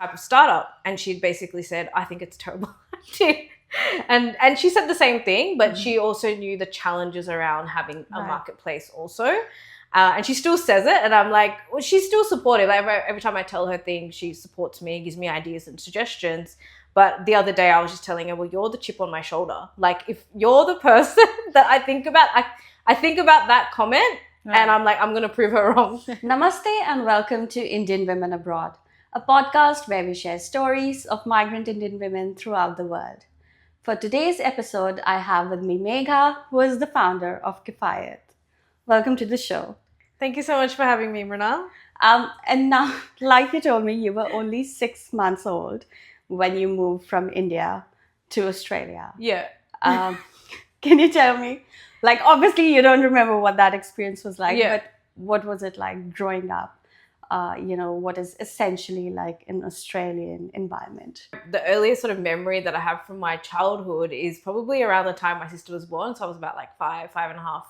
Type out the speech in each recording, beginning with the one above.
type of startup, and she'd basically said, I think it's a terrible idea. And she said the same thing, but she also knew the challenges around having a marketplace also. And she still says it, and I'm like, well, she's still supportive. Every time I tell her things, she supports me, gives me ideas and suggestions. But the other day I was just telling her, well, you're the chip on my shoulder. Like, if you're the person that I think about, I think about that comment, and I'm like, I'm going to prove her wrong. Namaste and welcome to Indian Women Abroad, a podcast where we share stories of migrant Indian women throughout the world. For today's episode, I have with me Megha, who is the founder of Kifaayat. Welcome to the show. Thank you so much for having me, Mrinal. And now, like you told me, you were only 6 months old when you moved from India to Australia. Yeah. Can you tell me, like, obviously you don't remember what that experience was like, but what was it like growing up? What is essentially like an Australian environment? The earliest sort of memory that I have from my childhood is probably around the time my sister was born. So I was about like 5.5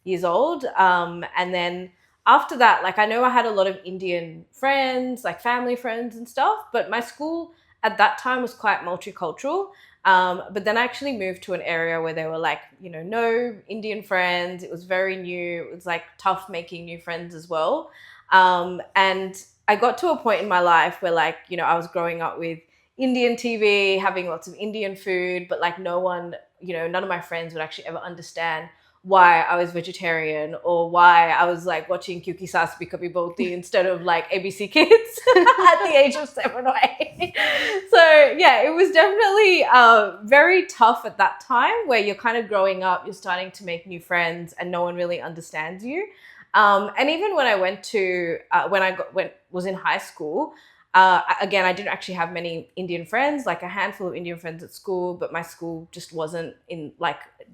years old. And then after that, like, I know I had a lot of Indian friends, like family friends and stuff, but my school at that time was quite multicultural. But then I actually moved to an area where there were like, no Indian friends. It was very new. It was like tough making new friends as well. And I got to a point in my life where, like, I was growing up with Indian TV, having lots of Indian food, but like no one, none of my friends would actually ever understand why I was vegetarian or why I was like watching Kyuki Saas Bhi Kabhi Bolti instead of like ABC Kids at the age of 7 or 8. So yeah, it was definitely very tough at that time where you're kind of growing up, you're starting to make new friends and no one really understands you. And even when I went to, was in high school, again, I didn't actually have many Indian friends, like a handful of Indian friends at school, but my school just wasn't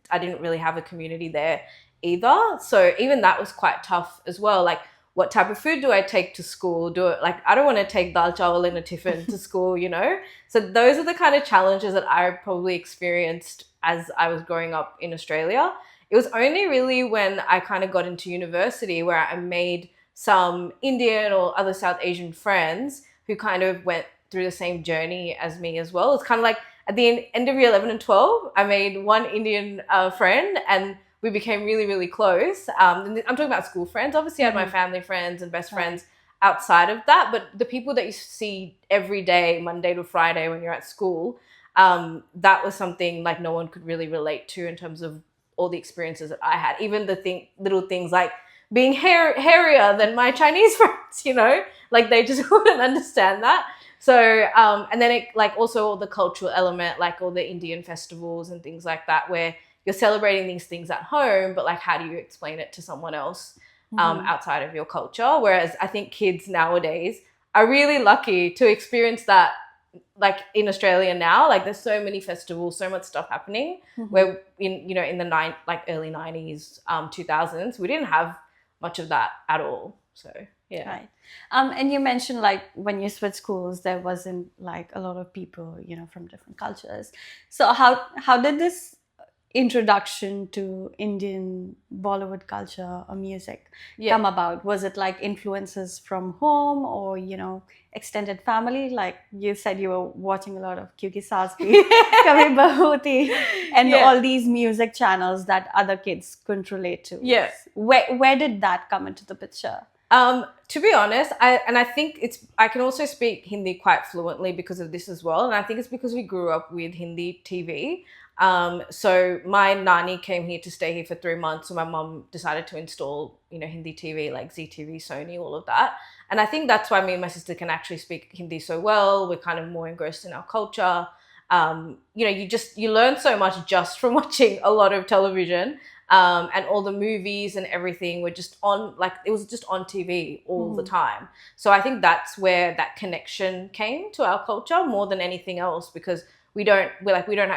I didn't really have a community there either. So even that was quite tough as well. Like, what type of food do I take to school? I don't want to take dal chawal in a tiffin to school, So those are the kind of challenges that I probably experienced as I was growing up in Australia. It was only really when I kind of got into university where I made some Indian or other South Asian friends who kind of went through the same journey as me as well. It's kind of like at the end of year 11 and 12, I made one Indian friend and we became really, really close. I'm talking about school friends. Obviously, I had my family friends and best friends outside of that, but the people that you see every day, Monday to Friday when you're at school, that was something like no one could really relate to in terms of all the experiences that I had. Even the little things like being hairier than my Chinese friends, like they just wouldn't understand that. So, and then it like also all the cultural element, like all the Indian festivals and things like that, where you're celebrating these things at home, but like, how do you explain it to someone else outside of your culture? Whereas I think kids nowadays are really lucky to experience that, like in Australia now. Like, there's so many festivals, so much stuff happening where in the early 90s, 2000s, we didn't have much of that at all. So yeah. Right. And you mentioned like when you switched schools, there wasn't like a lot of people, from different cultures. So how did this introduction to Indian Bollywood culture or music come about? Was it like influences from home or, extended family? Like you said, you were watching a lot of Kyuki Saas Bhi Kabhi Bahuti and all these music channels that other kids couldn't relate to. Yeah. Where did that come into the picture? To be honest, I think I can also speak Hindi quite fluently because of this as well. And I think it's because we grew up with Hindi TV. So my nani came here to stay here for 3 months. So my mum decided to install, Hindi TV, like ZTV, Sony, all of that. And I think that's why me and my sister can actually speak Hindi so well. We're kind of more engrossed in our culture. You learn so much just from watching a lot of television. And all the movies and everything were just on, like, it was just on TV all the time. So I think that's where that connection came to our culture more than anything else, because we don't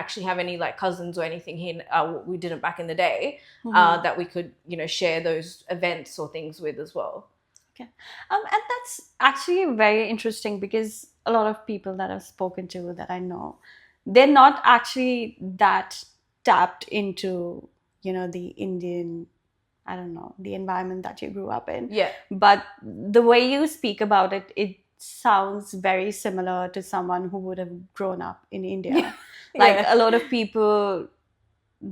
actually have any like cousins or anything here. We didn't back in the day that we could, share those events or things with as well. Okay. And that's actually very interesting because a lot of people that I've spoken to that I know, they're not actually that tapped into, the Indian, I don't know, the environment that you grew up in. Yeah. But the way you speak about it, it sounds very similar to someone who would have grown up in India. Yeah. Like Yeah. a lot of people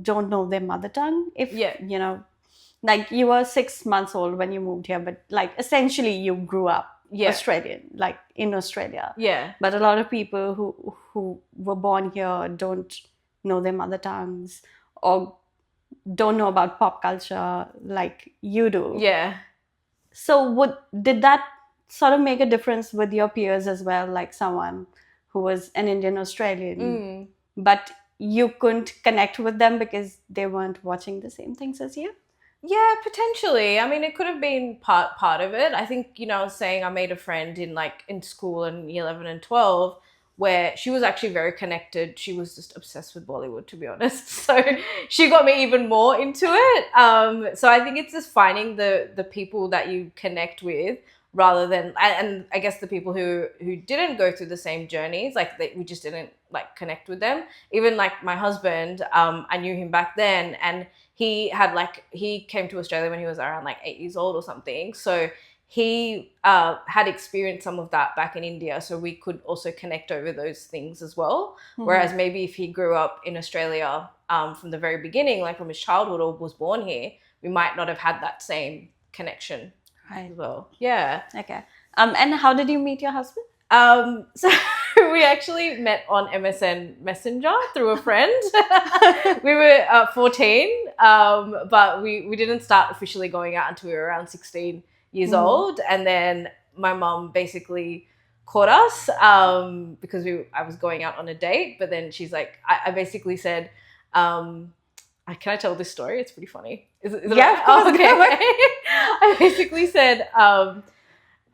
don't know their mother tongue. If Yeah. you know, like you were 6 months old when you moved here, but like essentially you grew up Yeah. Australian, like in Australia. Yeah. But a lot of people who were born here don't know their mother tongues or don't know about pop culture like you do. Yeah. So did that sort of make a difference with your peers as well, like someone who was an Indian Australian, but you couldn't connect with them because they weren't watching the same things as you? Yeah, potentially. I mean, it could have been part of it. I think, I was saying I made a friend in school in year 11 and 12 where she was actually very connected. She was just obsessed with Bollywood, to be honest. So she got me even more into it. So I think it's just finding the people that you connect with rather than, and I guess the people who didn't go through the same journeys, like we just didn't like connect with them. Even like my husband, I knew him back then, and he came to Australia when he was around like 8 years old or something. So he had experienced some of that back in India, so we could also connect over those things as well. Whereas maybe if he grew up in Australia from the very beginning, like from his childhood, or was born here, we might not have had that same connection as well. Yeah. Okay. And how did you meet your husband? So we actually met on MSN Messenger through a friend. We were 14, but we didn't start officially going out until we were around 16 years old. And then my mum basically caught us because I was going out on a date. But then she's like, I basically said, can I tell this story? It's pretty funny. Is it Yeah, of course. okay. I basically said, can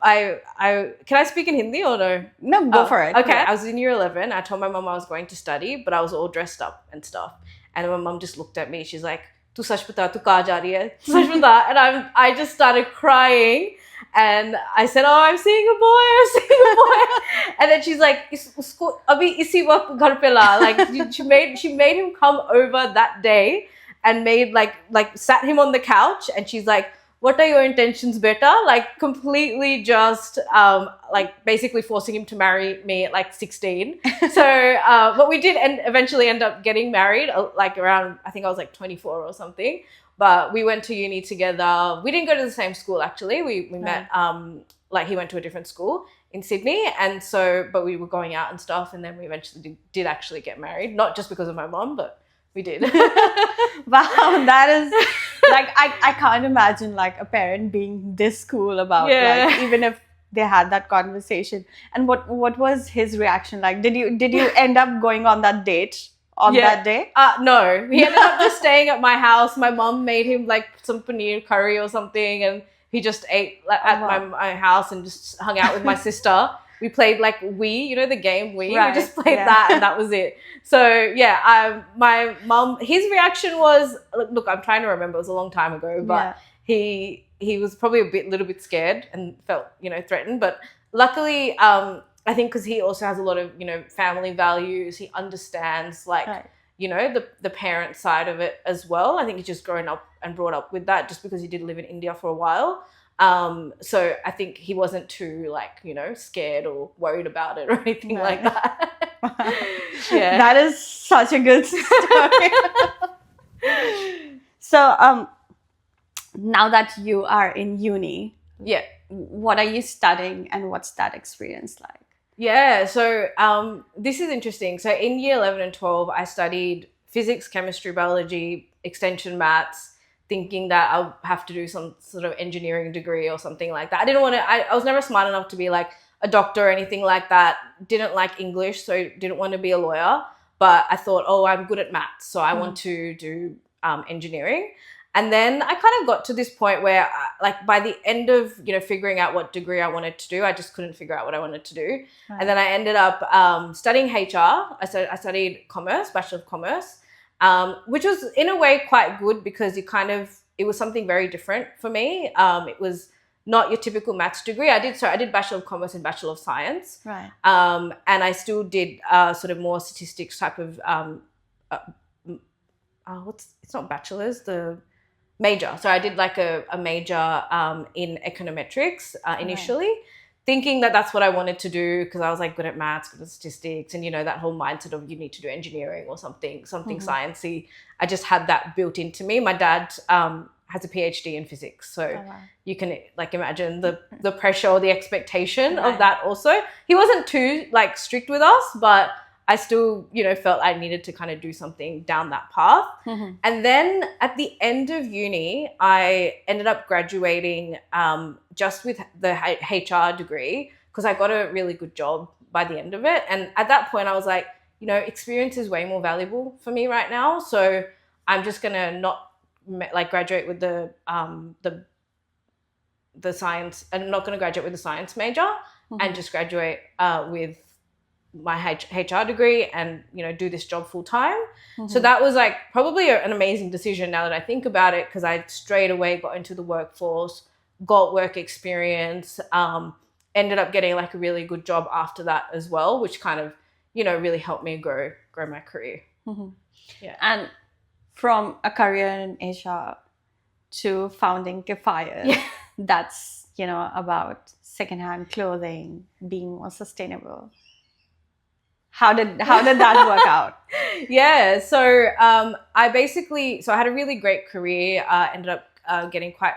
I speak in Hindi or no? No, go for it. Okay, Yeah. I was in year 11. I told my mum I was going to study, but I was all dressed up and stuff. And my mum just looked at me. She's like, "Tu sach bata, tu kaha ja rahi hai? Tu sach bata." And I just started crying. And I said, "Oh, I'm seeing a boy. I'm seeing a boy." And then she's like, "Usko abhi isi waqt ghar pe la." Like she made him come over that day and made like sat him on the couch, and she's like, "What are your intentions, beta?" Like completely just like basically forcing him to marry me at like 16. So but we did eventually end up getting married like around, I think I was like 24 or something. But we went to uni together. We didn't go to the same school actually. We met like he went to a different school in Sydney, and so but we were going out and stuff, and then we eventually did actually get married, not just because of my mom, but we did. Wow, that is like I can't imagine like a parent being this cool about like even if they had that conversation. And what was his reaction like? Did you end up going on that date on that day? No, he ended up just staying at my house. My mom made him like some paneer curry or something, and he just ate at my house and just hung out with my sister. We played like Wii, the game Wii. Right. We just played that, and that was it. So yeah, my mom, his reaction was, look, I'm trying to remember. It was a long time ago, but he was probably a little bit scared and felt, threatened. But luckily, I think because he also has a lot of, family values. He understands the parent side of it as well. I think he's just grown up and brought up with that just because he did live in India for a while. So I think he wasn't too scared or worried about it or anything like that. Yeah. That is such a good story. So now that you are in uni, what are you studying and what's that experience like? Yeah, so this is interesting. So in year 11 and 12, I studied physics, chemistry, biology, extension maths, thinking that I'll have to do some sort of engineering degree or something like that. I didn't want to, I was never smart enough to be like a doctor or anything like that. Didn't like English, so didn't want to be a lawyer. But I thought, I'm good at maths, so I want to do engineering. And then I kind of got to this point where by the end of, figuring out what degree I wanted to do, I just couldn't figure out what I wanted to do. Right. And then I ended up studying HR. I studied commerce, Bachelor of Commerce. Which was in a way quite good because it was something very different for me. It was not your typical maths degree. I did Bachelor of Commerce and Bachelor of Science. Right. And I still did sort of more statistics type of, it's not bachelor's, the major. So I did like a major in econometrics initially. Right. thinking that that's what I wanted to do because I was like good at maths, good at statistics, and that whole mindset of you need to do engineering or something sciencey. I just had that built into me. My dad has a PhD in physics, so you can like imagine the pressure or the expectation of that. Also, he wasn't too like strict with us, but I still felt I needed to kind of do something down that path. And then at the end of uni, I ended up graduating just with the HR degree because I got a really good job by the end of it. And at that point I was like, experience is way more valuable for me right now, so I'm just gonna not like graduate with the science, and not going to graduate with the science major, and just graduate with my HR degree and do this job full time. So that was like probably an amazing decision now that I think about it, because I straight away got into the workforce, got work experience, ended up getting like a really good job after that as well, which kind of really helped me grow my career. Yeah. And from a career in HR to founding Kifaayat, that's, about secondhand clothing, being more sustainable. How did that work out? Yeah, so I had a really great career. Ended up getting quite,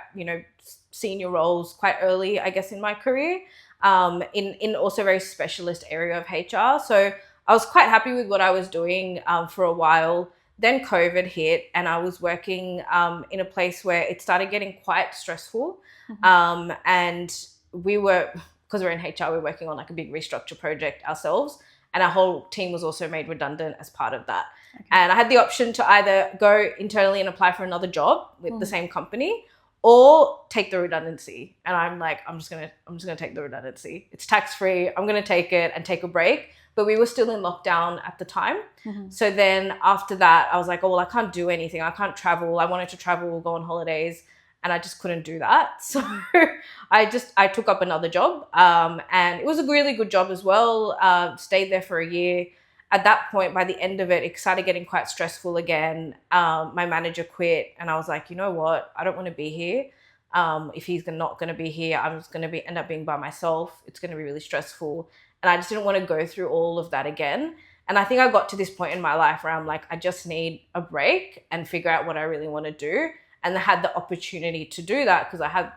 senior roles quite early, I guess, in my career, in also a very specialist area of HR. So I was quite happy with what I was doing for a while. Then COVID hit and I was working in a place where it started getting quite stressful. And we were, because we're in HR, we're working on like a big restructure project ourselves. And our whole team was also made redundant as part of that. Okay. And I had the option to either go internally and apply for another job with the same company, or take the redundancy. And I'm like, I'm just gonna take the redundancy. It's tax-free. I'm gonna take it and take a break. But we were still in lockdown at the time. So then after that, I was like, oh, well, I can't do anything. I can't travel. I wanted to travel, go on holidays, and I just couldn't do that. So I took up another job, and it was a really good job as well. Stayed there for a year. At that point, by the end of it, it started getting quite stressful again. My manager quit, and I was like, you know what? I don't want to be here. If he's not going to be here, I'm just going to end up being by myself. It's going to be really stressful. And I just didn't want to go through all of that again. And I think I got to this point in my life where I'm like, I just need a break and figure out what I really want to do. And I had the opportunity to do that because I had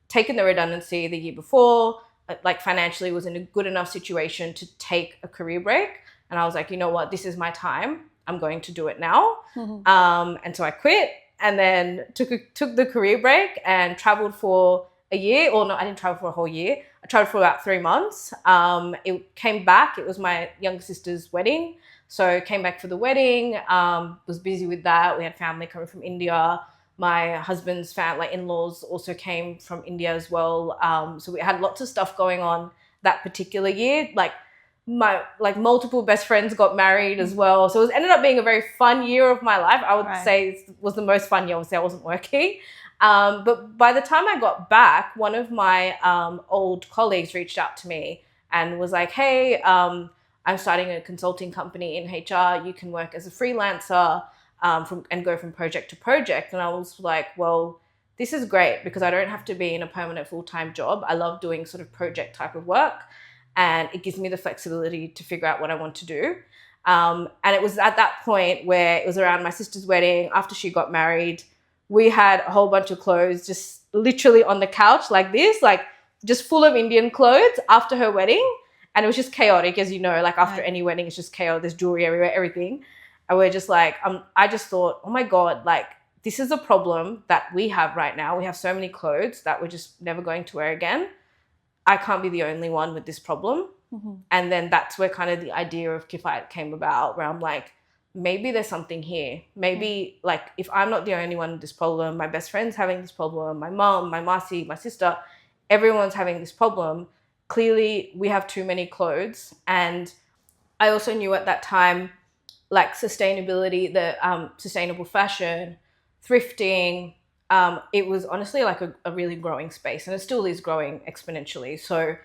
taken the redundancy the year before, like financially was in a good enough situation to take a career break. And I was like, you know what, this is my time. I'm going to do it now. And so I quit and then took the career break and traveled for a year. Or no, I didn't travel for a whole year. I traveled for about 3 months. It came back. It was my younger sister's wedding. So came back for the wedding, was busy with that. We had family coming from India. My husband's family, in-laws also came from India as well. So we had lots of stuff going on that particular year. Like multiple best friends got married as well. So it ended up being a very fun year of my life. I would say it was the most fun year. Obviously I wasn't working. But by the time I got back, one of my old colleagues reached out to me and was like, hey, I'm starting a consulting company in HR. You can work as a freelancer and go from project to project. And I was like, well, this is great because I don't have to be in a permanent full-time job. I love doing sort of project type of work, and it gives me the flexibility to figure out what I want to do. And it was at that point where it was around my sister's wedding. After she got married, we had a whole bunch of clothes just literally on the couch like this, like just full of Indian clothes after her wedding. And it was just chaotic, as you know, like after any wedding, it's just chaos. There's jewelry everywhere, everything. And we're just like, I just thought, oh my God, like this is a problem that we have right now. We have so many clothes that we're just never going to wear again. I can't be the only one with this problem. And then that's where kind of the idea of Kifaayat came about, where I'm like, maybe there's something here. Maybe like if I'm not the only one with this problem, my best friend's having this problem, my mom, my masi, my sister, everyone's having this problem. Clearly we have too many clothes. And I also knew at that time, like sustainability, the sustainable fashion, thrifting, it was honestly like a really growing space, and it still is growing exponentially. So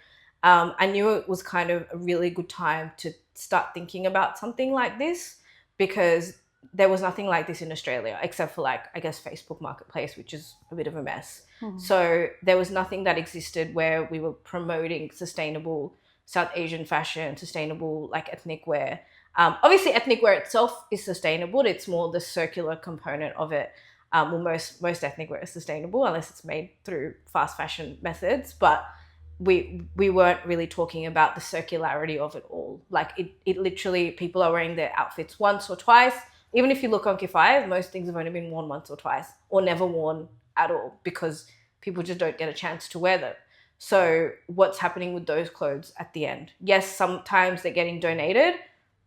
I knew it was kind of a really good time to start thinking about something like this, because there was nothing like this in Australia, except for like, I guess, Facebook Marketplace, which is a bit of a mess. So there was nothing that existed where we were promoting sustainable South Asian fashion, sustainable like ethnic wear. Obviously, ethnic wear itself is sustainable. It's more the circular component of it. Well, most ethnic wear is sustainable unless it's made through fast fashion methods. But we weren't really talking about the circularity of it all. Like it literally, people are wearing their outfits once or twice. Even if you look on Kifaayat, most things have only been worn once or twice, or never worn at all, because people just don't get a chance to wear them. So what's happening with those clothes at the end? Yes, sometimes they're getting donated,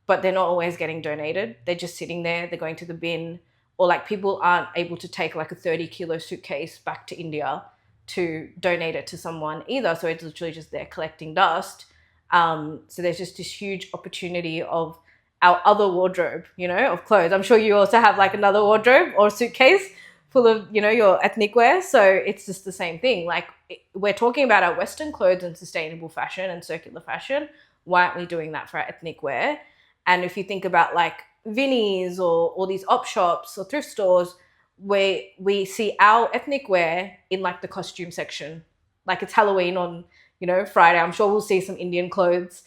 but they're not always getting donated. They're just sitting there, they're going to the bin, or like people aren't able to take like a 30-kilo suitcase back to India to donate it to someone either. So it's literally just there collecting dust. So there's just this huge opportunity of our other wardrobe, you know, of clothes. I'm sure you also have like another wardrobe or suitcase full of, you know, your ethnic wear. So it's just the same thing. Like we're talking about our Western clothes and sustainable fashion and circular fashion. Why aren't we doing that for our ethnic wear? And if you think about like Vinnie's or all these op shops or thrift stores, where we see our ethnic wear in like the costume section, like it's Halloween on, you know, Friday. I'm sure we'll see some Indian clothes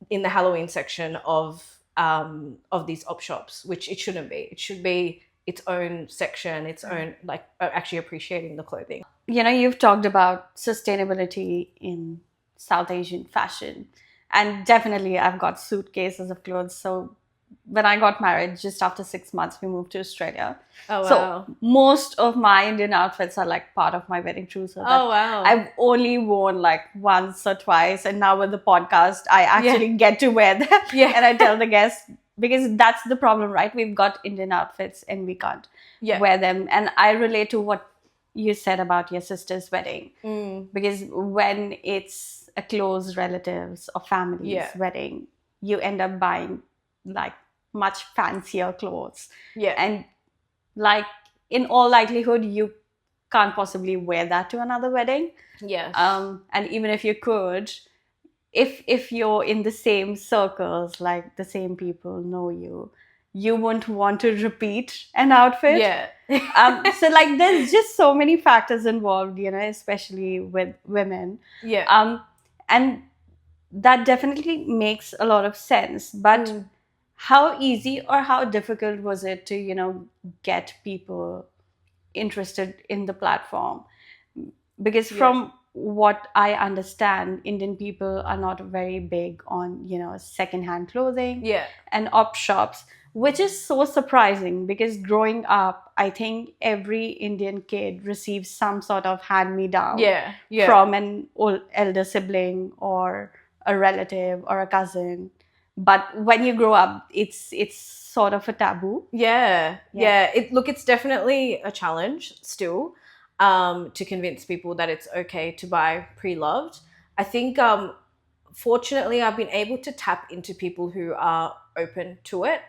in the Halloween section of these op shops, which it shouldn't be. It should be its own section, its own, like actually appreciating the clothing. You know, you've talked about sustainability in South Asian fashion, and definitely I've got suitcases of clothes. So when I got married, just after 6 months, we moved to Australia. Oh, wow. So most of my Indian outfits are like part of my wedding trousseau. Oh, wow. I've only worn like once or twice. And now with the podcast, I actually get to wear them. Yeah. And I tell the guests, because that's the problem, right? We've got Indian outfits and we can't wear them. And I relate to what you said about your sister's wedding. Because when it's a close relatives or family's wedding, you end up buying like much fancier clothes. And like in all likelihood, you can't possibly wear that to another wedding. And even if you could, if you're in the same circles, like the same people know you, you wouldn't want to repeat an outfit. So like there's just so many factors involved, you know, especially with women. And that definitely makes a lot of sense. But how easy or how difficult was it to, you know, get people interested in the platform? Because from what I understand, Indian people are not very big on, you know, secondhand clothing and op shops, which is so surprising because growing up, I think every Indian kid receives some sort of hand-me-down from an elder sibling or a relative or a cousin. But when you grow up, it's sort of a taboo. It's definitely a challenge still to convince people that it's okay to buy pre-loved. I think fortunately I've been able to tap into people who are open to it.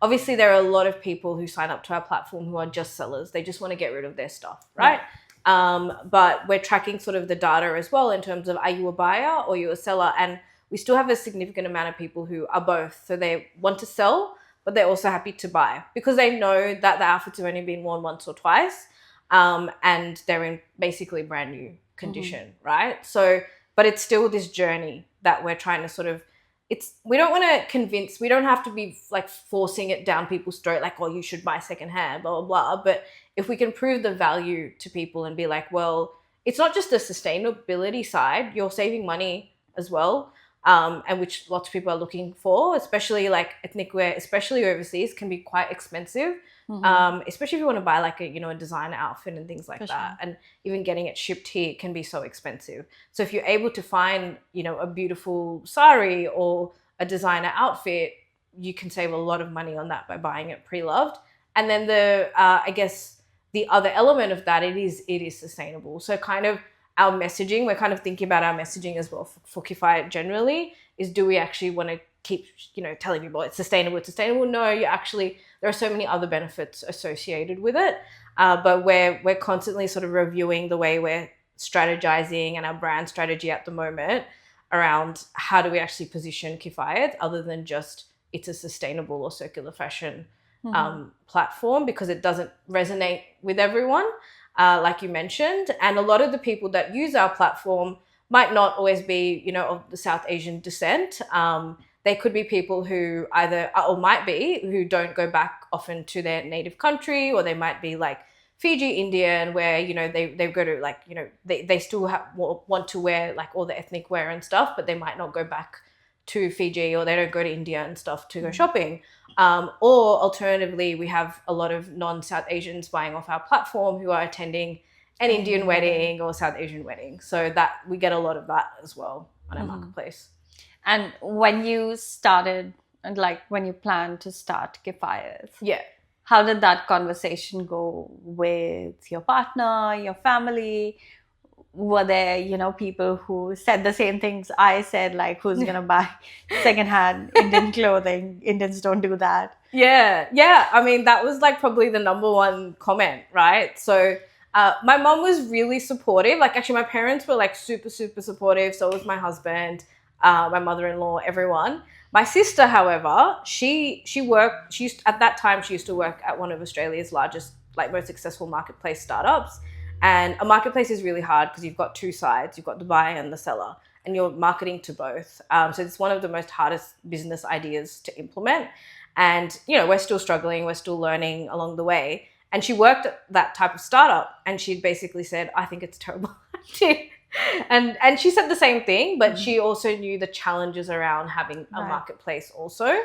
Obviously there are a lot of people who sign up to our platform who are just sellers. They just want to get rid of their stuff, right? But we're tracking sort of the data as well in terms of, are you a buyer or are you a seller? And we still have a significant amount of people who are both. So they want to sell, but they're also happy to buy because they know that the outfits have only been worn once or twice, and they're in basically brand new condition, right? So, but it's still this journey that we're trying to sort of, we don't want to convince, we don't have to be like forcing it down people's throat, like, oh, you should buy secondhand, blah, blah, blah. But if we can prove the value to people and be like, well, it's not just the sustainability side, you're saving money as well. And which lots of people are looking for, especially like ethnic wear, especially overseas, can be quite expensive. Especially if you want to buy like a designer outfit and things like that. And even getting it shipped here can be so expensive. So if you're able to find, a beautiful sari or a designer outfit, you can save a lot of money on that by buying it pre-loved. And then I guess the other element of that, it is sustainable. So kind of our messaging, we're kind of thinking about our messaging as well for Kifaayat generally, is do we actually want to keep, telling people it's sustainable, No, there are so many other benefits associated with it. But we're constantly sort of reviewing the way we're strategizing and our brand strategy at the moment around how do we actually position Kifaayat other than just it's a sustainable or circular fashion platform because it doesn't resonate with everyone, like you mentioned. And a lot of the people that use our platform might not always be, of the South Asian descent. They could be people who who don't go back often to their native country, or they might be like Fiji Indian, where, they go to like, they still want to wear like all the ethnic wear and stuff, but they might not go back to Fiji, or they don't go to India and stuff to go shopping. Or alternatively, we have a lot of non-South Asians buying off our platform who are attending an Indian wedding or South Asian wedding. So that we get a lot of that as well on our marketplace. And when you started, and like when you planned to start Kifaayat, how did that conversation go with your partner, your family? Were there, people who said the same things I said, like who's going to buy secondhand Indian clothing? Indians don't do that. Yeah. I mean, that was like probably the number one comment, right? So my mom was really supportive. Like actually my parents were like super, super supportive. So was my husband, my mother-in-law, everyone. My sister, however, she at that time she used to work at one of Australia's largest, like most successful marketplace startups. And a marketplace is really hard because you've got two sides. You've got the buyer and the seller, and you're marketing to both. So it's one of the most hardest business ideas to implement. And, we're still struggling. We're still learning along the way. And she worked at that type of startup, and she'd basically said, I think it's a terrible idea. And she said the same thing, but she also knew the challenges around having a marketplace also.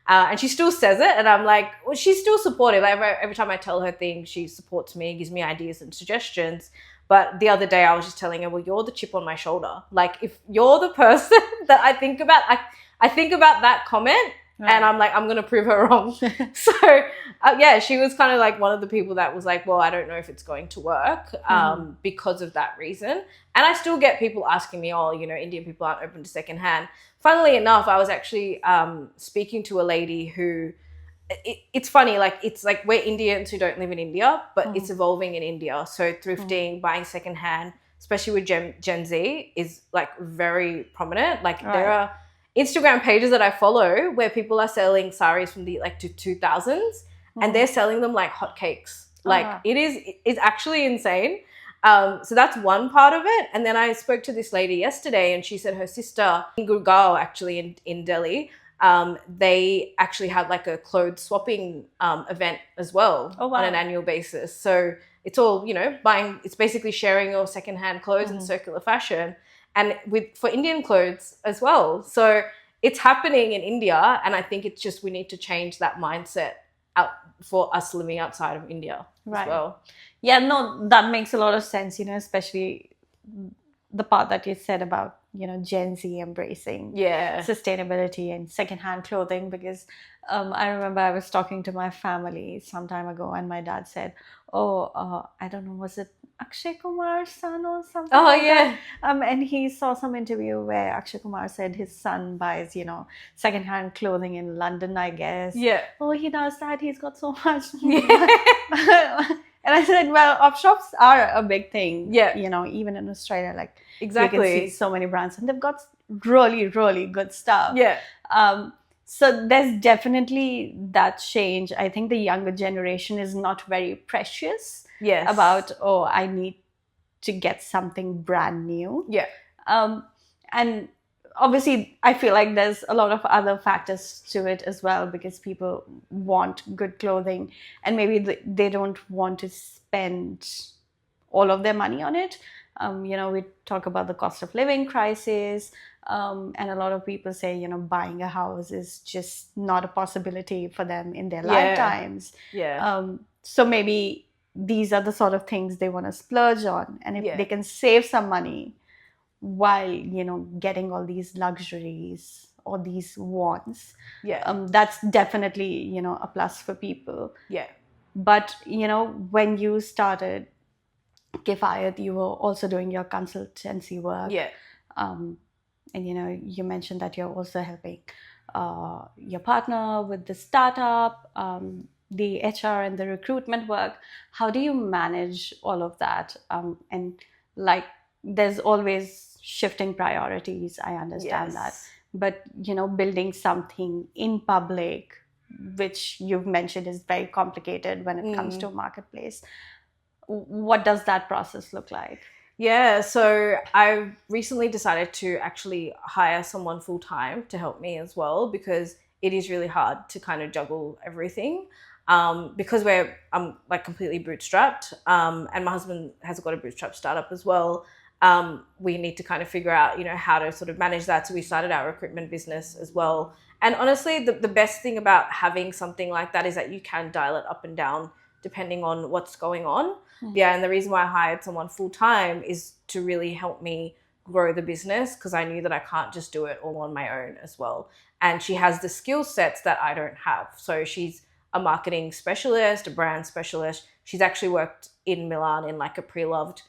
And she still says it, and I'm like, well, she's still supportive. Every time I tell her things, she supports me, gives me ideas and suggestions. But the other day I was just telling her, well, you're the chip on my shoulder. Like if you're the person that I think about, I think about that comment. And I'm like, I'm going to prove her wrong. So, she was kind of like one of the people that was like, well, I don't know if it's going to work because of that reason. And I still get people asking me, Indian people aren't open to secondhand. Funnily enough, I was actually speaking to a lady who, it's funny, like it's like we're Indians who don't live in India, but it's evolving in India. So thrifting, buying secondhand, especially with Gen Z, is like very prominent. Like there are Instagram pages that I follow where people are selling saris from the like 2000s and they're selling them like hotcakes. Like it's actually insane. So that's one part of it. And then I spoke to this lady yesterday, and she said her sister in Gurgaon, actually in Delhi, they actually had like a clothes swapping event as well on an annual basis. So it's all, buying, it's basically sharing your secondhand clothes in circular fashion, and for Indian clothes as well. So it's happening in India, and I think it's just we need to change that mindset out for us living outside of India as well. Yeah, no, that makes a lot of sense, especially the part that you said about, Gen Z embracing sustainability and secondhand clothing, because I remember I was talking to my family some time ago, and my dad said, I don't know, was it Akshay Kumar's son or something? That? And he saw some interview where Akshay Kumar said his son buys, secondhand clothing in London, I guess. Oh, he does that. He's got so much. And I said, well, op shops are a big thing. Even in Australia, like you can see so many brands, and they've got really, really good stuff. So there's definitely that change. I think the younger generation is not very precious about, I need to get something brand new. And obviously, I feel like there's a lot of other factors to it as well, because people want good clothing, and maybe they don't want to spend all of their money on it. We talk about the cost of living crisis, and a lot of people say, buying a house is just not a possibility for them in their lifetimes. So maybe these are the sort of things they want to splurge on, and if they can save some money while getting all these luxuries or these wants, that's definitely a plus for people. But when you started Kifaayat, you were also doing your consultancy work, and you mentioned that you're also helping your partner with the startup, the HR and the recruitment work. How do you manage all of that? And like, there's always shifting priorities. I understand that. But, building something in public which you've mentioned is very complicated when it comes to a marketplace. What does that process look like? Yeah, so I recently decided to actually hire someone full time to help me as well, because it is really hard to kind of juggle everything. Because I'm like completely bootstrapped, and my husband has got a bootstrap startup as well. We need to kind of figure out, how to sort of manage that. So we started our recruitment business as well. And honestly, the best thing about having something like that is that you can dial it up and down depending on what's going on. Yeah, and the reason why I hired someone full time is to really help me grow the business, because I knew that I can't just do it all on my own as well. And she has the skill sets that I don't have. So she's a marketing specialist, a brand specialist. She's actually worked in Milan in like a pre-loved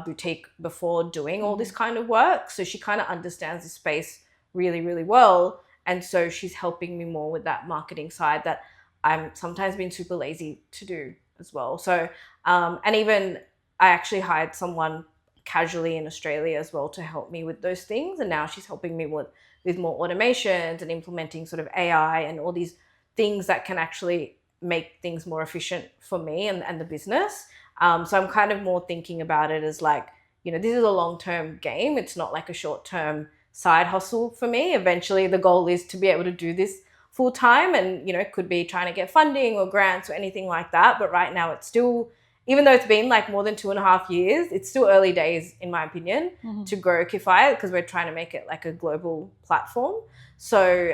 boutique before doing all this kind of work. So she kind of understands the space really, really well. And so she's helping me more with that marketing side that I'm sometimes been super lazy to do as well. So, and even I actually hired someone casually in Australia as well to help me with those things. And now she's helping me with more automations and implementing sort of AI and all these things that can actually make things more efficient for me and the business. So I'm kind of more thinking about it as like, this is a long-term game. It's not like a short-term side hustle for me. Eventually the goal is to be able to do this full time, and it could be trying to get funding or grants or anything like that. But right now it's still, even though it's been like more than 2.5 years, it's still early days in my opinion to grow Kifaayat, because we're trying to make it like a global platform. So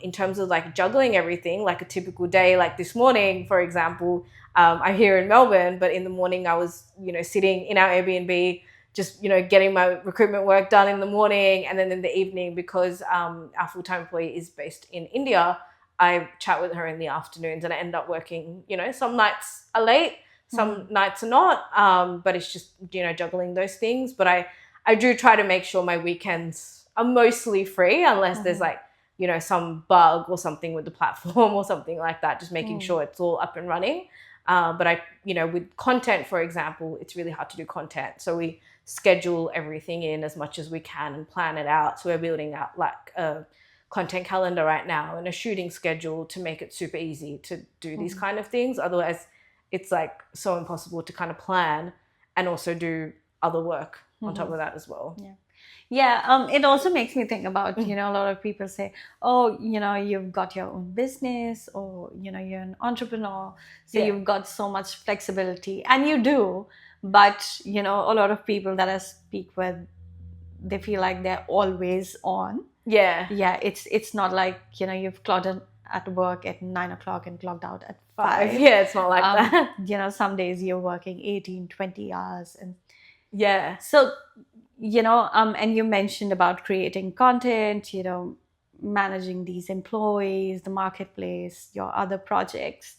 in terms of like juggling everything, like a typical day, like this morning, for example, I'm here in Melbourne, but in the morning I was, sitting in our Airbnb, just, getting my recruitment work done in the morning. And then in the evening, because our full-time employee is based in India, I chat with her in the afternoons, and I end up working, some nights are late, some nights are not, but it's just, juggling those things. But I do try to make sure my weekends are mostly free, unless there's like, some bug or something with the platform or something like that, just making sure it's all up and running. But with content, for example, it's really hard to do content. So we schedule everything in as much as we can and plan it out. So we're building out like a content calendar right now and a shooting schedule to make it super easy to do these kind of things. Otherwise, it's like so impossible to kind of plan and also do other work on top of that as well. Yeah, it also makes me think about, a lot of people say, oh, you've got your own business, or, you're an entrepreneur, so you've got so much flexibility. And you do, but, a lot of people that I speak with, they feel like they're always on. Yeah, it's not like, you've clocked in at work at 9 o'clock and clocked out at 5. Yeah, it's not like that. Some days you're working 18, 20 hours. And yeah. So, and you mentioned about creating content, managing these employees, the marketplace, your other projects.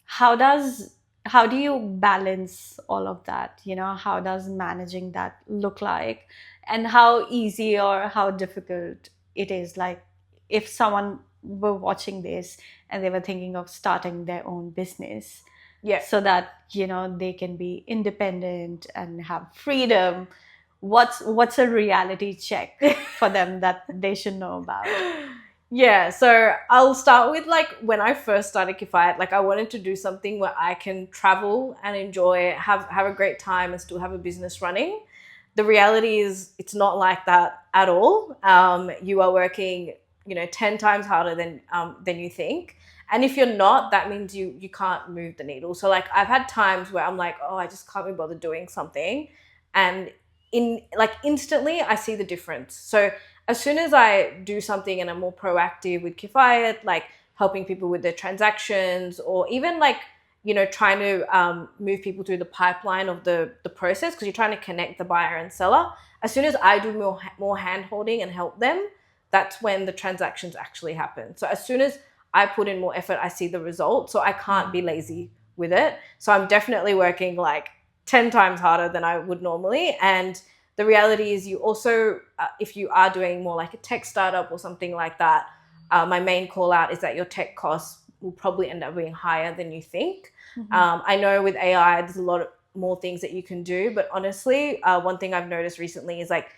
How do you balance all of that? How does managing that look like? And how easy or how difficult it is? Like, if someone were watching this and they were thinking of starting their own business, so that, they can be independent and have freedom, what's a reality check for them that they should know about? Yeah, so I'll start with like when I first started Kifaayat, like I wanted to do something where I can travel and enjoy, have a great time and still have a business running. The reality is it's not like that at all. You are working, 10 times harder than you think. And if you're not, that means you can't move the needle. So like I've had times where I'm like, oh, I just can't be bothered doing something. And instantly I see the difference. So as soon as I do something and I'm more proactive with Kifaayat, like helping people with their transactions, or even like, trying to move people through the pipeline of the process, because you're trying to connect the buyer and seller. As soon as I do more hand holding and help them, that's when the transactions actually happen. So as soon as I put in more effort, I see the result. So I can't be lazy with it. So I'm definitely working like 10 times harder than I would normally. And the reality is you also, if you are doing more like a tech startup or something like that, my main call out is that your tech costs will probably end up being higher than you think. I know with AI, there's a lot of more things that you can do, but honestly, one thing I've noticed recently is like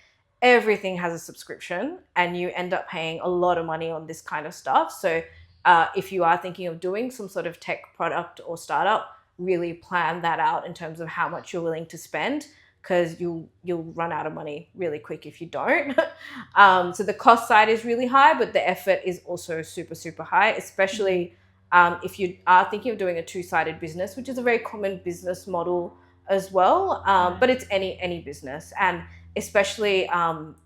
everything has a subscription and you end up paying a lot of money on this kind of stuff. So if you are thinking of doing some sort of tech product or startup, really plan that out in terms of how much you're willing to spend, because you'll run out of money really quick if you don't. So the cost side is really high, but the effort is also super, super high, especially if you are thinking of doing a two-sided business, which is a very common business model as well. But it's any business, and especially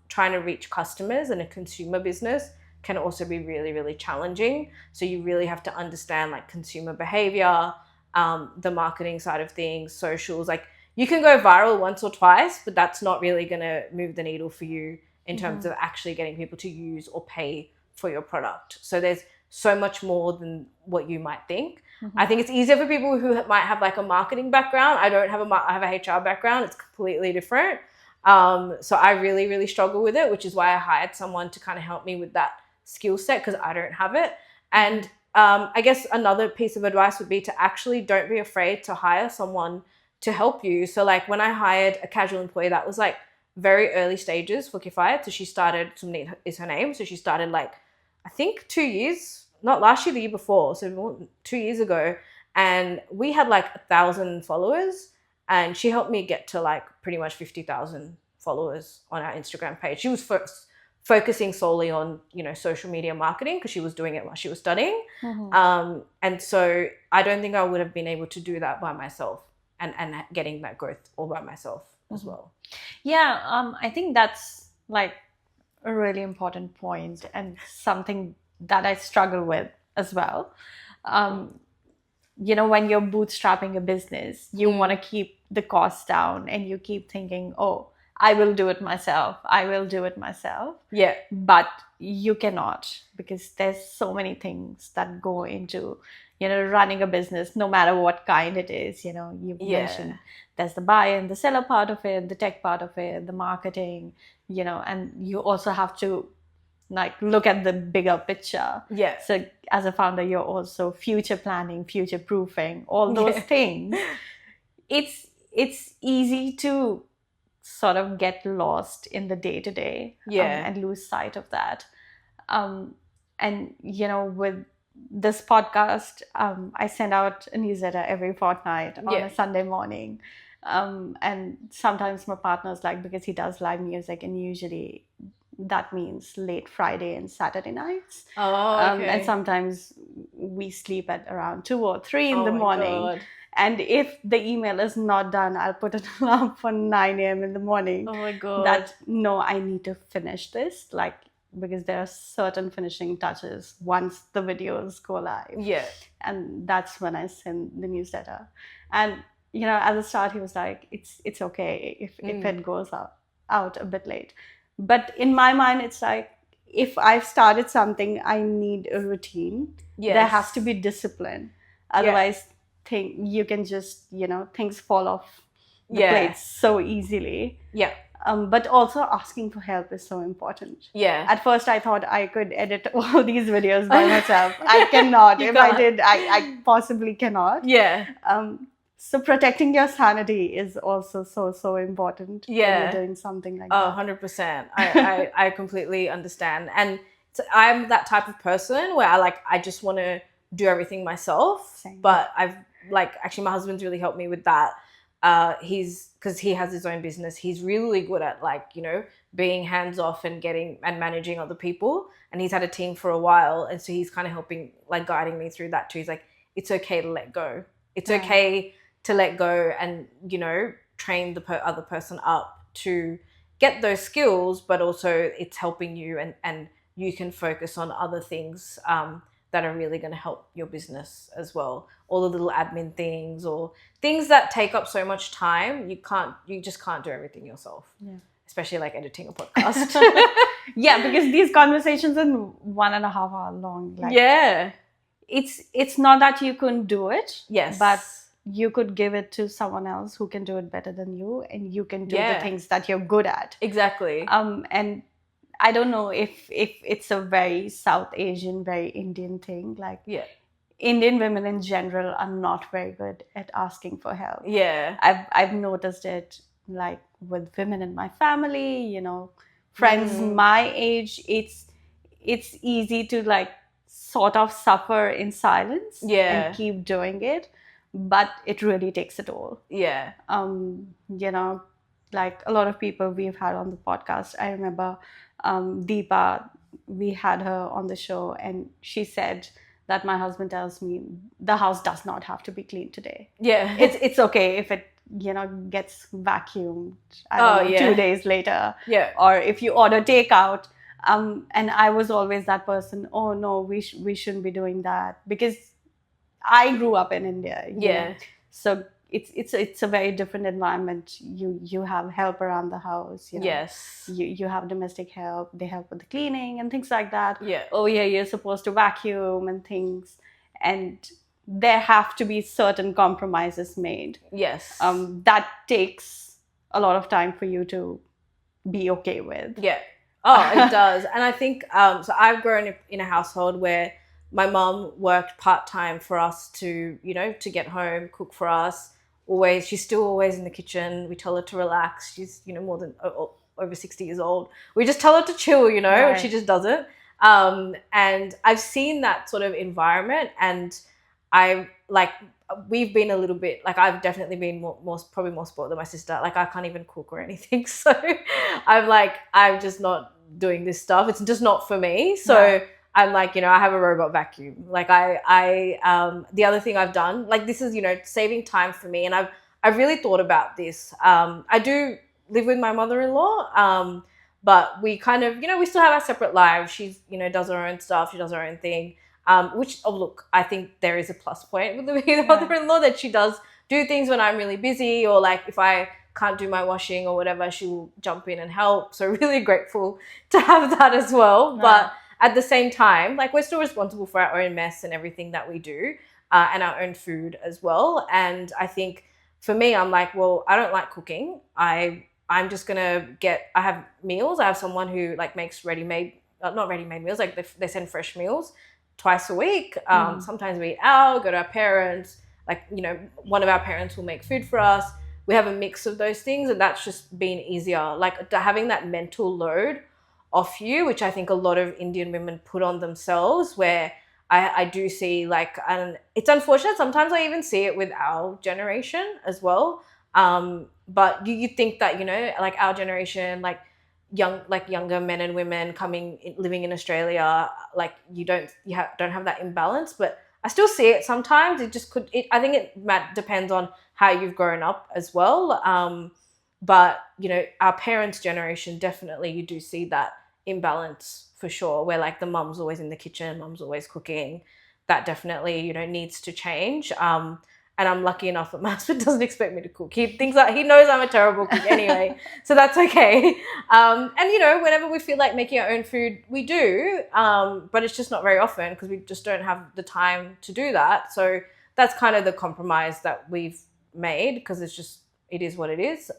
trying to reach customers in a consumer business can also be really, really challenging. So you really have to understand like consumer behavior, the marketing side of things, socials. Like you can go viral once or twice, but that's not really going to move the needle for you in terms of actually getting people to use or pay for your product. So there's so much more than what you might think. I think it's easier for people who might have like a marketing background. I don't have I have a HR background. It's completely different. So I really, really struggle with it, which is why I hired someone to kind of help me with that skill set, because I don't have it. And I guess another piece of advice would be to actually don't be afraid to hire someone to help you. So like when I hired a casual employee, that was like very early stages for Kifaayat. So she started, Sumneet is her name. So she started like, I think 2 years, not last year, the year before. So 2 years ago. And we had like 1,000 followers, and she helped me get to like pretty much 50,000 followers on our Instagram page. She was first focusing solely on, social media marketing because she was doing it while she was studying. And so I don't think I would have been able to do that by myself and getting that growth all by myself as well. Yeah, I think that's like a really important point and something that I struggle with as well. When you're bootstrapping a business, you want to keep the costs down and you keep thinking, oh, I will do it myself. Yeah. But you cannot, because there's so many things that go into, running a business, no matter what kind it is. You mentioned there's the buyer and the seller part of it, the tech part of it, the marketing, and you also have to like look at the bigger picture. Yeah. So as a founder, you're also future planning, future proofing, all those things. It's easy to sort of get lost in the day-to-day and lose sight of that. And with this podcast, I send out a newsletter every fortnight on a Sunday morning. And sometimes my partner's like, because he does live music, and usually that means late Friday and Saturday nights. And sometimes we sleep at around 2 or 3 in the morning. God. And if the email is not done, I'll put an alarm for 9 a.m. in the morning. Oh my God. That, no, I need to finish this. Like, because there are certain finishing touches once the videos go live. Yeah. And that's when I send the newsletter. And, at the start, he was like, it's okay if it goes out a bit late. But in my mind, it's like, if I've started something, I need a routine. Yes. There has to be discipline. Otherwise, you can just, things fall off the plate so easily. Yeah. But also asking for help is so important. Yeah. At first, I thought I could edit all these videos by myself. I cannot. If I did, I possibly cannot. Yeah. So protecting your sanity is also so important when you're doing something like that. 100%. I completely understand. And so I'm that type of person where I just want to do everything myself. Same. But actually my husband's really helped me with that. Because he has his own business, he's really good at being hands off and managing other people. And he's had a team for a while. And so he's kind of helping, guiding me through that too. He's like, it's okay to let go. It's okay to let go and, train the other person up to get those skills, but also it's helping you and you can focus on other things that are really going to help your business as well. All the little admin things or things that take up so much time, you just can't do everything yourself. Yeah. Especially like editing a podcast. Yeah, because these conversations are 1.5 hours long. It's not that you couldn't do it. Yes. But you could give it to someone else who can do it better than you, and you can do the things that you're good at. Exactly. And I don't know if it's a very South Asian, very Indian thing. Indian women in general are not very good at asking for help. Yeah. I've noticed it with women in my family, friends my age. It's easy to sort of suffer in silence Yeah. and keep doing it, but it really takes a toll. Yeah. You know, like a lot of people we've had on the podcast. I remember Deepa, we had her on the show, and she said that my husband tells me the house does not have to be clean today. Yeah. It's okay if it, you know, gets vacuumed, I don't know, 2 days later. Yeah. Or if you order takeout. And I was always that person, oh no, we shouldn't be doing that, because I grew up in India. You know? So it's a very different environment. You have help around the house. You know? Yes. You have domestic help. They help with the cleaning and things like that. Yeah. Oh yeah, you're supposed to vacuum and things, and there have to be certain compromises made. Yes. That takes a lot of time for you to be okay with. Yeah. Oh, it does. And I think, so I've grown up in a household where my mum worked part-time for us to, you know, to get home, cook for us. Always, she's still always in the kitchen. We tell her to relax. She's, you know, more than over 60 years old. We just tell her to chill, you know, Right. She just doesn't. And I've seen that sort of environment, and we've been a little bit, like, I've definitely been probably more spoiled than my sister. Like, I can't even cook or anything. So I'm just not doing this stuff. It's just not for me. So yeah. I'm like, you know, I have a robot vacuum. Like the other thing I've done, like, this is, you know, saving time for me. And I've really thought about this. I do live with my mother-in-law, but we kind of, you know, we still have our separate lives. She's, you know, does her own stuff. She does her own thing. Look, I think there is a plus point with the mother-in-law, that she does do things when I'm really busy, or like if I can't do my washing or whatever, she will jump in and help. So really grateful to have that as well. Yeah. But at the same time, like, we're still responsible for our own mess and everything that we do, and our own food as well. And I think for me, I'm like, well, I don't like cooking. I'm just gonna I have meals. I have someone who like makes not ready-made meals, like they send fresh meals twice a week. Sometimes we eat out, go to our parents, like, you know, one of our parents will make food for us. We have a mix of those things, and that's just been easier. Like, having that mental load off you, which I think a lot of Indian women put on themselves, where I do see, like, and it's unfortunate. Sometimes I even see it with our generation as well. But you think that, you know, like our generation, like younger men and women living in Australia, like don't have that imbalance. But I still see it sometimes. I think it depends on how you've grown up as well. But, you know, our parents' generation, definitely you do see that imbalance for sure, where like the mum's always in the kitchen, mum's always cooking. That definitely, you know, needs to change. And I'm lucky enough that my husband doesn't expect me to cook. He knows I'm a terrible cook anyway, so that's okay. And, you know, whenever we feel like making our own food, we do, but it's just not very often because we just don't have the time to do that. So that's kind of the compromise that we've made, because it is what it is.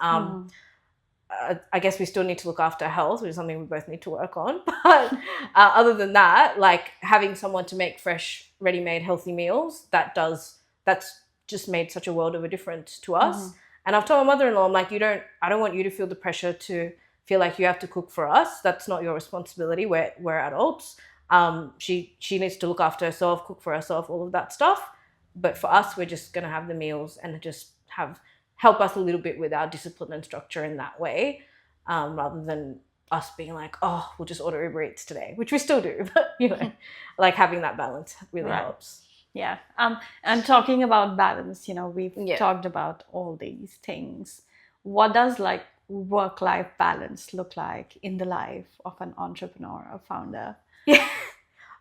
I guess we still need to look after our health, which is something we both need to work on. But other than that, like, having someone to make fresh, ready-made, healthy meals, that's just made such a world of a difference to us. And I've told my mother-in-law, I'm like, I don't want you to feel the pressure to feel like you have to cook for us. That's not your responsibility. We're adults. She needs to look after herself, cook for herself, all of that stuff. But for us, we're just going to have the meals and just help us a little bit with our discipline and structure in that way, rather than us being like, oh, we'll just order Uber Eats today, which we still do. But, you know, like, having that balance really helps. Yeah. And talking about balance, you know, we've talked about all these things. What does like work-life balance look like in the life of an entrepreneur or founder? Yeah.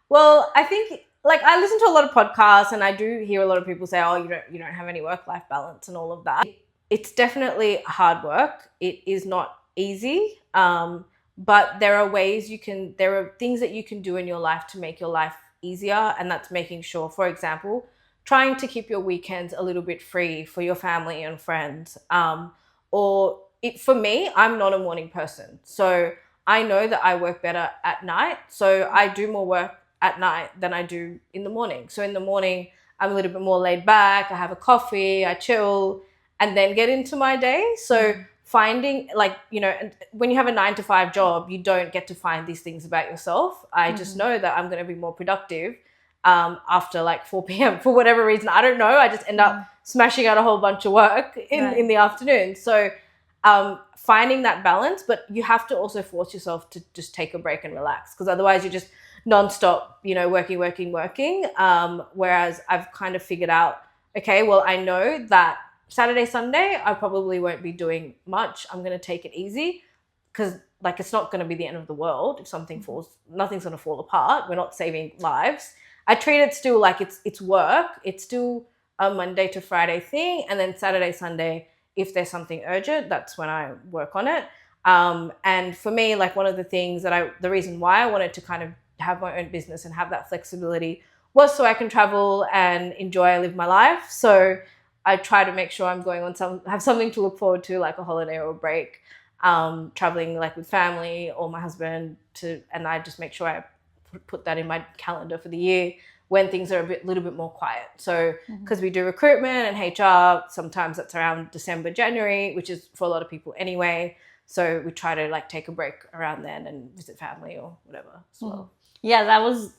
Well, I think, like, I listen to a lot of podcasts, and I do hear a lot of people say, oh, you don't have any work-life balance and all of that. It's definitely hard work. It is not easy. But there are things that you can do in your life to make your life easier, and that's making sure, for example, trying to keep your weekends a little bit free for your family and friends. For me, I'm not a morning person, so I know that I work better at night, so I do more work at night than I do in the morning. So in the morning, I'm a little bit more laid back, I have a coffee, I chill, and then get into my day. So finding, like, you know, when you have a 9 to 5 job, you don't get to find these things about yourself. I just know that I'm going to be more productive after like 4 p.m. for whatever reason. I don't know. I just end up smashing out a whole bunch of work in the afternoon. So finding that balance, but you have to also force yourself to just take a break and relax, because otherwise you're just nonstop, you know, working. Whereas I've kind of figured out, okay, well, I know that Saturday, Sunday, I probably won't be doing much. I'm going to take it easy, because like it's not going to be the end of the world. If something falls, nothing's going to fall apart. We're not saving lives. I treat it still like it's work. It's still a Monday to Friday thing. And then Saturday, Sunday, if there's something urgent, that's when I work on it. And for me, like one of the things the reason why I wanted to kind of have my own business and have that flexibility was so I can travel and live my life. So I try to make sure I'm going on have something to look forward to, like a holiday or a break, traveling like with family or my husband and I just make sure I put that in my calendar for the year when things are little bit more quiet. So because we do recruitment and HR, sometimes that's around December, January, which is for a lot of people anyway. So we try to like take a break around then and visit family or whatever as well. Yeah, that was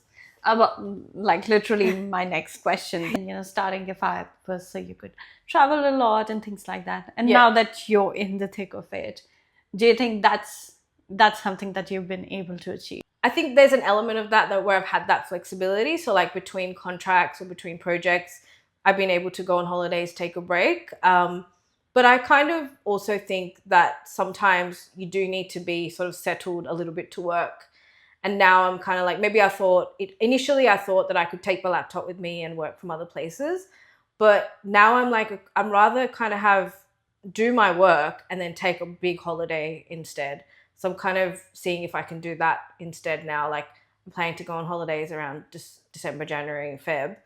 about like literally my next question. You know, starting Kifaayat was so you could travel a lot and things like that. And now that you're in the thick of it, do you think that's something that you've been able to achieve? I think there's an element of that where I've had that flexibility. So like between contracts or between projects, I've been able to go on holidays, take a break. But I kind of also think that sometimes you do need to be sort of settled a little bit to work. And now I'm kind of like, maybe initially I thought that I could take my laptop with me and work from other places. But now I'm like, I'm rather kind of do my work and then take a big holiday instead. So I'm kind of seeing if I can do that instead now. Like I'm planning to go on holidays around December, January, Feb.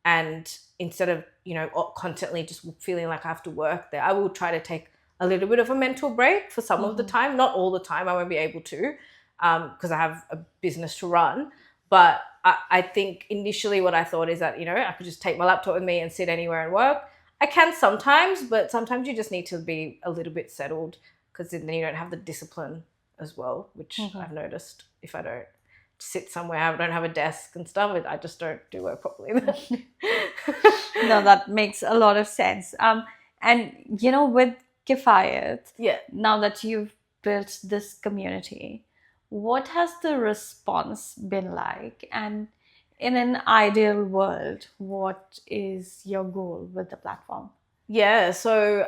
And instead of, you know, constantly just feeling like I have to work there, I will try to take a little bit of a mental break for some of the time. Not all the time. I won't be able to, because I have a business to run. But I think initially what I thought is that, you know, I could just take my laptop with me and sit anywhere and work. I can sometimes, but sometimes you just need to be a little bit settled, because then you don't have the discipline as well, which I've noticed if I don't sit somewhere, I don't have a desk and stuff, I just don't do work properly. No, that makes a lot of sense. And, you know, with Kifaayat, now that you've built this community, what has the response been like? And in an ideal world, what is your goal with the platform? Yeah, so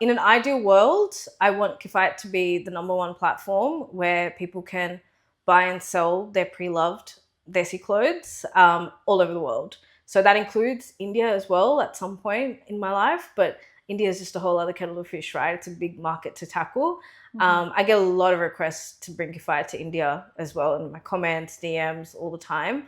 in an ideal world, I want Kifaayat to be the #1 platform where people can buy and sell their pre-loved desi clothes all over the world. So that includes India as well at some point in my life, but India is just a whole other kettle of fish, right? It's a big market to tackle. I get a lot of requests to bring Kifaayat to India as well in my comments, DMs, all the time.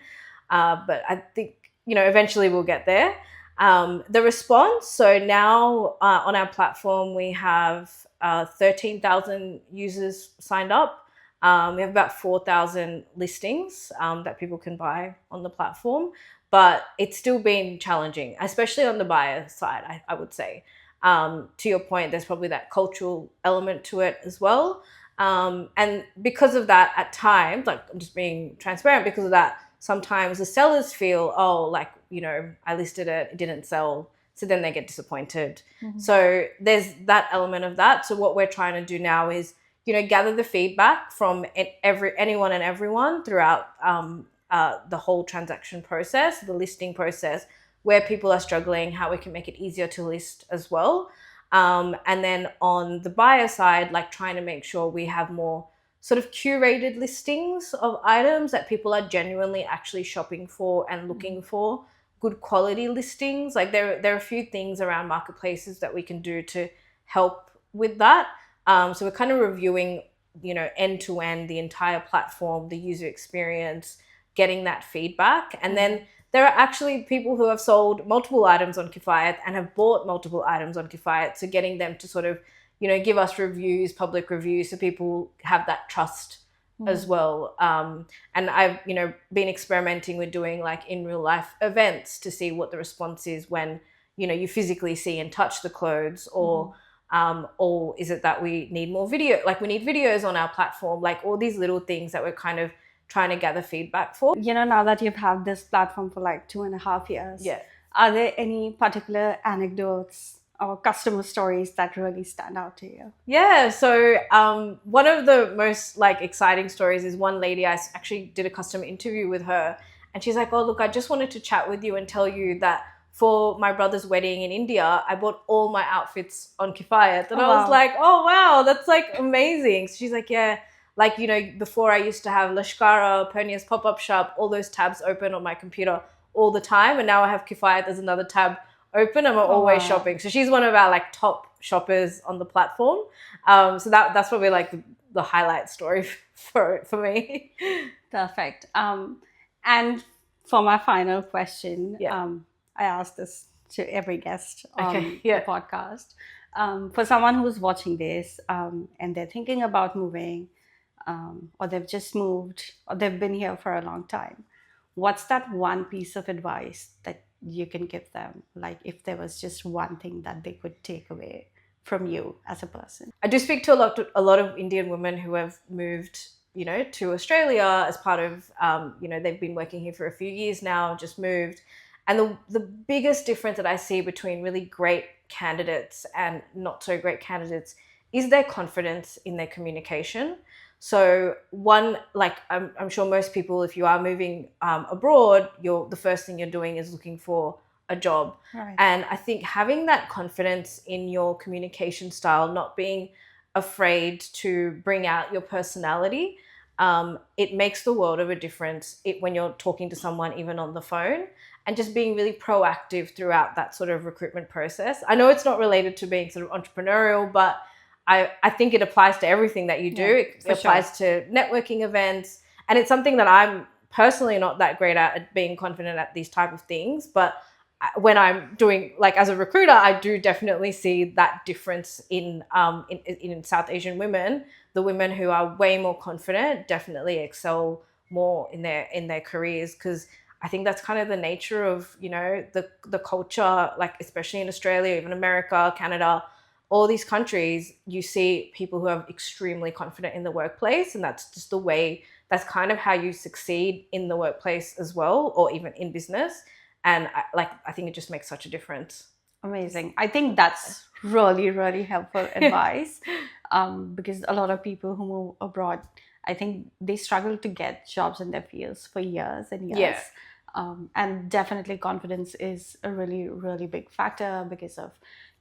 But I think, you know, eventually we'll get there. The response, so now on our platform, we have 13,000 users signed up. We have about 4,000 listings that people can buy on the platform, but it's still been challenging, especially on the buyer side, I would say. To your point, there's probably that cultural element to it as well. And because of that, at times, like I'm just being transparent, because of that, sometimes the sellers feel, oh, like, you know, I listed it didn't sell. So then they get disappointed. So there's that element of that. So what we're trying to do now is, you know, gather the feedback from anyone and everyone throughout the whole transaction process, the listing process, where people are struggling, how we can make it easier to list as well. And then on the buyer side, like trying to make sure we have more sort of curated listings of items that people are genuinely actually shopping for and looking for, good quality listings. Like there are a few things around marketplaces that we can do to help with that. So we're kind of reviewing, you know, end to end, the entire platform, the user experience, getting that feedback. And then there are actually people who have sold multiple items on Kifaayat and have bought multiple items on Kifaayat. So getting them to sort of, you know, give us reviews, public reviews, so people have that trust as well. And I've, you know, been experimenting with doing like in real life events to see what the response is when, you know, you physically see and touch the clothes, or Or is it that we need more video? Like we need videos on our platform, like all these little things that we're kind of trying to gather feedback for. Now that you've had this platform for like 2.5 years, Yeah. are there any particular anecdotes or customer stories that really stand out to you? Yeah, so one of the most like exciting stories is one lady, I actually did a customer interview with her, and she's like, oh look, I just wanted to chat with you and tell you that for my brother's wedding in India, I bought all my outfits on Kifaayat. And Oh, I was wow. like, oh wow, that's like amazing. So she's like, yeah, like, before I used to have Lashkara, Pernia's pop-up shop, all those tabs open on my computer all the time, and now I have Kifaayat as another tab open, and we're always wow. shopping. So she's one of our like top shoppers on the platform. So that's probably like the highlight story for me. Perfect. And for my final question, Yeah. I ask this to every guest on Okay, yeah. the podcast. For someone who's watching this and they're thinking about moving, or they've just moved, or they've been here for a long time, what's that one piece of advice that you can give them? Like if there was just one thing that they could take away from you as a person. I do speak to a lot of Indian women who have moved, to Australia as part of, they've been working here for a few years now, just moved. And the biggest difference that I see between really great candidates and not so great candidates is their confidence in their communication. So one, like I'm sure most people, if you are moving abroad, the first thing you're doing is looking for a job. Right. And I think having that confidence in your communication style, not being afraid to bring out your personality, it makes the world of a difference when you're talking to someone, even on the phone, and just being really proactive throughout that sort of recruitment process. I know it's not related to being sort of entrepreneurial, but I think it applies to everything that you do. It applies to networking events. And it's something that I'm personally not that great at being confident at these type of things. But when I'm doing, like as a recruiter, I do definitely see that difference in South Asian women. The women who are way more confident definitely excel more in their careers, because I think that's kind of the nature of, the culture, like especially in Australia, even America, Canada, all these countries, you see people who are extremely confident in the workplace, and that's just that's kind of how you succeed in the workplace as well, or even in business. And I think it just makes such a difference. Amazing. I think that's really, really helpful advice, because a lot of people who move abroad, I think they struggle to get jobs in their fields for years and years. Yeah. And definitely confidence is a really, really big factor because of,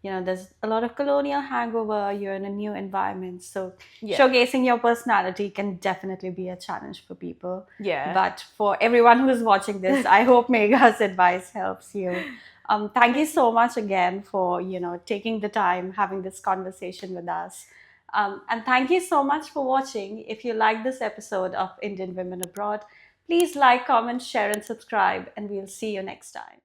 there's a lot of colonial hangover, you're in a new environment. So showcasing your personality can definitely be a challenge for people. Yeah. But for everyone who's watching this, I hope Megha's advice helps you. Thank you so much again for, taking the time, having this conversation with us. And thank you so much for watching. If you like this episode of Indian Women Abroad, please like, comment, share, and subscribe, and we'll see you next time.